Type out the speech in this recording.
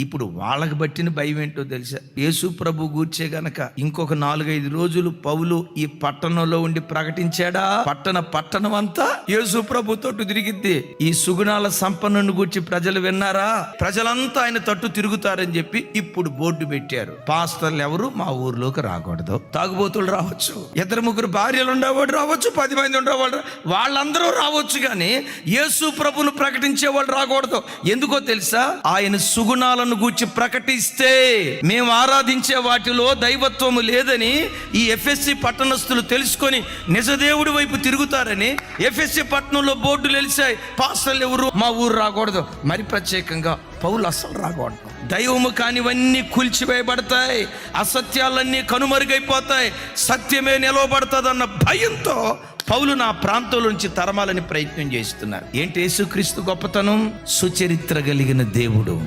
ఇప్పుడు వాళ్ళకి బట్టిన భయం ఏంటో తెలుసా? యేసు ప్రభు గూర్చే గనక ఇంకొక 4-5 రోజులు పౌలు ఈ పట్టణంలో ఉండి ప్రకటించాడా, పట్టణం అంతా యేసు ప్రభు తట్టు తిరిగిద్ది. ఈ సుగుణాల సంపన్నుని గూర్చి ప్రజలు విన్నారా, ప్రజలంతా ఆయన తట్టు తిరుగుతారని చెప్పి ఇప్పుడు బోర్డు పెట్టారు. పాస్టర్లు ఎవరు మా ఊర్లోకి రాకూడదు, తాగుబోతులు రావచ్చు, 2-3 భార్యలు ఉండేవాడు రావచ్చు, 10 మంది ఉండేవాడు, వాళ్ళందరూ రావచ్చు, కానీ యేసు ప్రభును ప్రకటించే వాళ్ళు రాకూడదు. ఎందుకో తెలుసా? ఆయన సుగుణాలను గూర్చి ప్రకటిస్తే మేము ఆరాధించే వాటిలో దైవత్వము లేదని ఈ ఎఫ్ఎస్సి పట్టణస్తులు తెలుసుకొని నిజదేవుడి వైపు తిరుగుతారని ఎఫ్ఎస్సి పట్టణంలో బోర్డులు వెలిసాయి. పాస్టర్లు ఎవరు మా ఊరు రాకూడదు, మరి ప్రత్యేకంగా పౌలు అస్సలు రాకూడదు. దైవము కానివన్నీ కూల్చివేయబడతాయి, అసత్యాలన్నీ కనుమరుగైపోతాయి, సత్యమే నిలవబడుతుందన్న భయంతో పౌలు నా ప్రాంతంలో నుంచి తరమాలని ప్రయత్నం చేస్తున్నారు. ఏంటి యేసుక్రీస్తు గొప్పతనం? సుచరిత్ర కలిగిన దేవుడు.